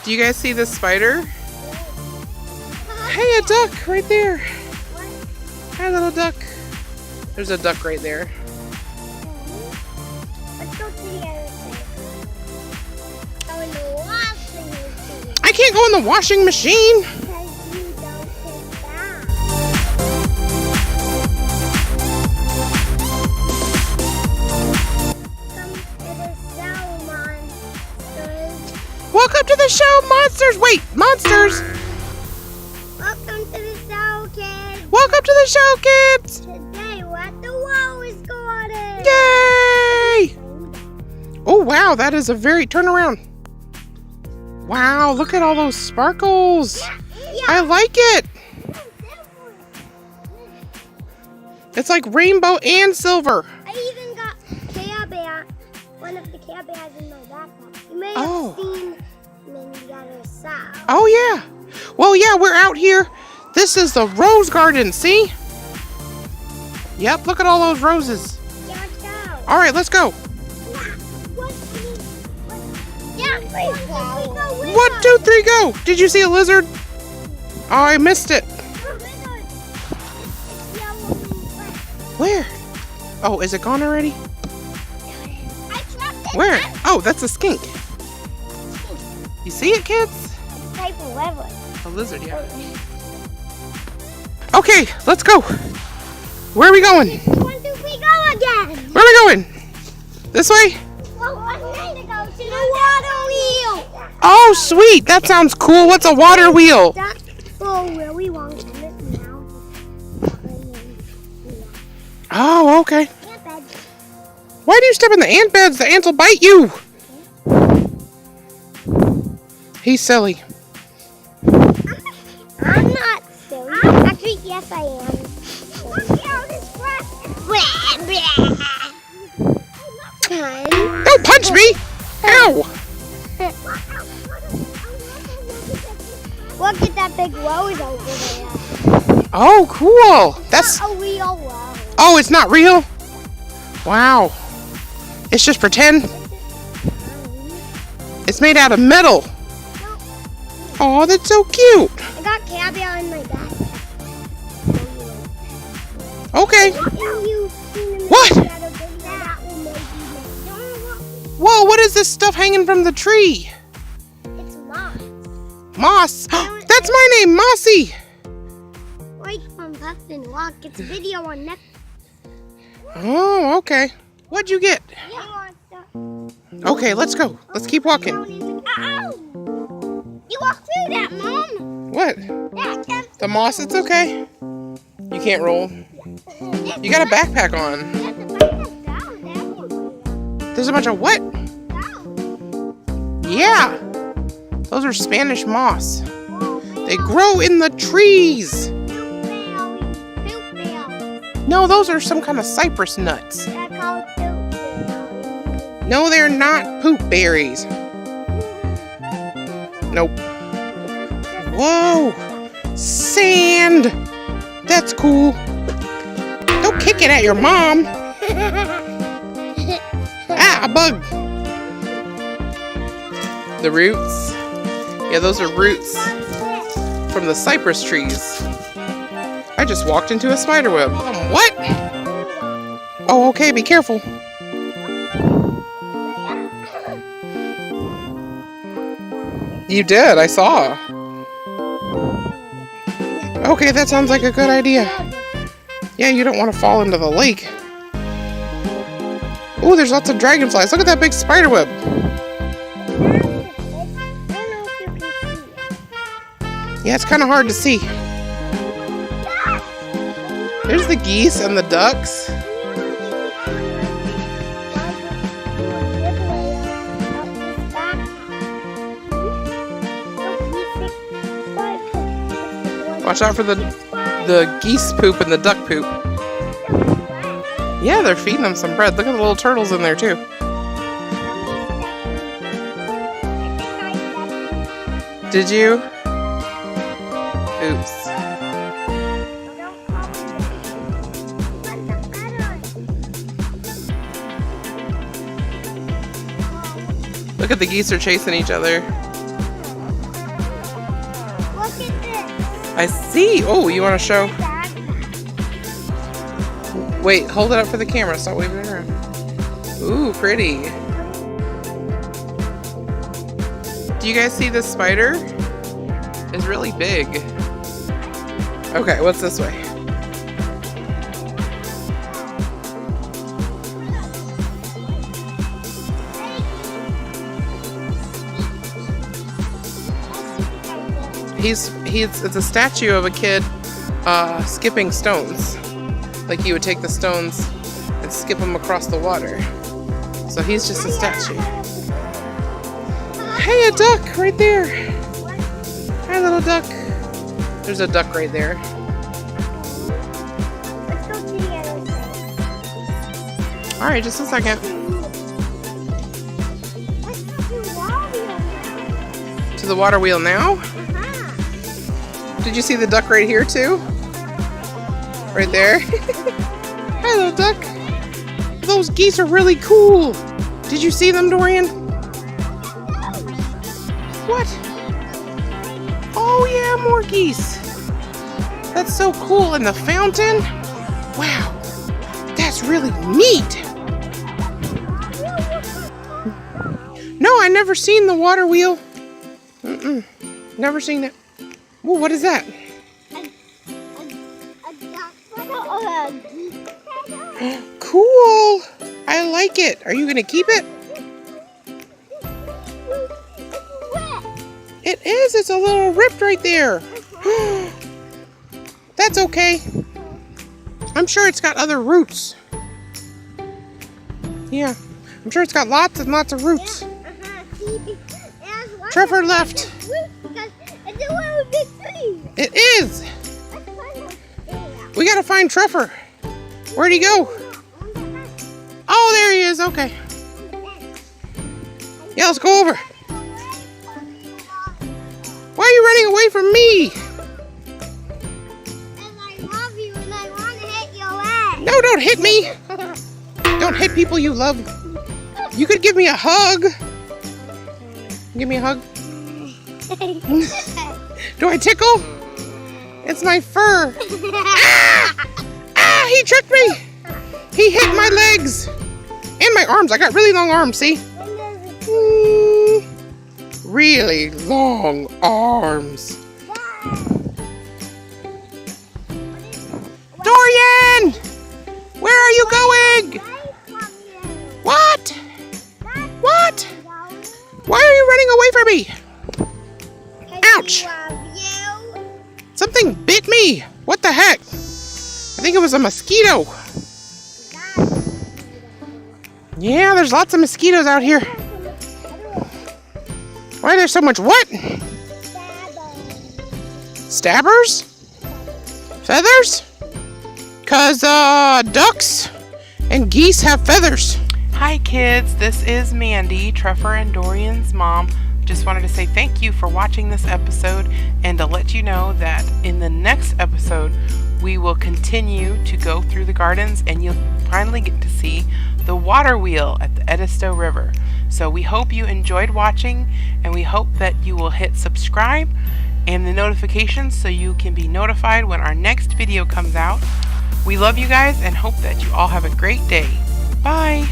Do you guys see the spider? Hey, a duck right there. Hi, little duck. There's a duck right there. Let's go to the other side. Go in the washing machine. I can't go in the washing machine. Because you don't take that. Come to the show, monsters. Welcome to the show, monsters. Wait, monsters. Welcome to the show, kids. Welcome to the show, kids. Today we're at the Walrus Garden. Yay! Oh, wow, that is a very... Turn around. Wow, look at all those sparkles. I like it. It's like rainbow and silver. I even got Care Bear, one of the Care Bears in my backpack. You may Oh. have seen them in the other side. Oh, yeah. Well, yeah, we're out here. This is the rose garden, see? Yep, look at all those roses. Yeah, let's go. All right, let's go. Yeah, please go. 1, 2, 3, go. Did you see a lizard? Oh, I missed it. Where? Oh, is it gone already? I trapped it. Where? Oh, that's a skink. You see it, kids? Type of level. A lizard, yeah. Okay, let's go. Where are we going? 1, 2, 3, go again. Where are we going? This way? Well, I need to go to the water wheel. Oh, sweet. That sounds cool. What's a water wheel? That's where we want to live now. Oh, okay. Ant bed. Why do you step in the ant beds? The ants will bite you. He's silly. I'm not silly. Actually, yes, I am. Look at this grass. Don't punch me. Ow. Look at that big rose over there. Oh, cool. That's... Not a real rose. Oh, it's not real? Wow. It's just pretend? It's made out of metal. Oh, that's so cute. I got Care Bear in my back. Okay. What? Whoa, what is this stuff hanging from the tree? It's moss. Moss. That's my name, Mossy. Like from Puff and Walk. It's a video on Netflix. Oh, okay. What'd you get? Yeah. Okay, let's go. Let's keep walking. Ow! You walked through that, Mom. What? Yeah, The moss, it's okay. You can't roll. You got a backpack on. There's a bunch of what? Yeah. Those are Spanish moss. They grow in the trees. No, those are some kind of cypress nuts. No, they're not poop berries. Nope. Whoa! Sand! That's cool. Don't kick it at your mom. Ah, a bug. The roots. Yeah, those are roots from the cypress trees. I just walked into a spider web. What? Oh, okay, be careful. You did, I saw. Okay, that sounds like a good idea. Yeah, you don't want to fall into the lake. Oh, there's lots of dragonflies. Look at that big spider web. Yeah, it's kind of hard to see. There's the geese and the ducks. Watch out for the geese poop and the duck poop. Yeah, they're feeding them some bread. Look at the little turtles in there too. Did you? Oops. Look at the geese are chasing each other. I see. Oh, you want to show? Wait, hold it up for the camera. Stop waving it around. Ooh, pretty. Do you guys see this spider? It's really big. Okay, what's this way? It's a statue of a kid skipping stones. Like you would take the stones and skip them across the water. So he's just a statue. Hey, a duck right there. Hi, little duck. There's a duck right there. Let's go to the other side. All right, just a second. Let's go to the water wheel now. To the water wheel now. Did you see the duck right here too? Right there. Hi, little duck. Those geese are really cool. Did you see them, Dorian? What? Oh yeah, more geese. That's so cool. And the fountain? Wow, that's really neat. No, I never seen the water wheel. Never seen it. Ooh, what is that? Cool. I like it. Are you going to keep it? It is. It's a little ripped right there. That's okay. I'm sure it's got other roots. Yeah. I'm sure it's got lots and lots of roots. Trevor left. It is. We gotta find Trevor. Where'd he go? Oh, there he is. Okay. Yeah, let's go over. Why are you running away from me? And I love you and I want to hit your leg. No, don't hit me. Don't hit people you love. You could give me a hug. Give me a hug. Do I tickle? It's my fur. Ah! Ah, he tricked me. He hit my legs. And my arms. I got really long arms, see? Really long arms. Dorian! Where are you going? What? What? Why are you running away from me? Ouch! Something bit me. What the heck? I think it was a mosquito. Yeah, there's lots of mosquitoes out here. Why there's so much what? Stabbers? Feathers? 'Cause ducks and geese have feathers. Hi kids, this is Mandy, Trevor and Dorian's mom. Just wanted to say thank you for watching this episode and to let you know that in the next episode we will continue to go through the gardens and you'll finally get to see the water wheel at the Edisto River. So we hope you enjoyed watching and we hope that you will hit subscribe and the notifications so you can be notified when our next video comes out. We love you guys and hope that you all have a great day. Bye!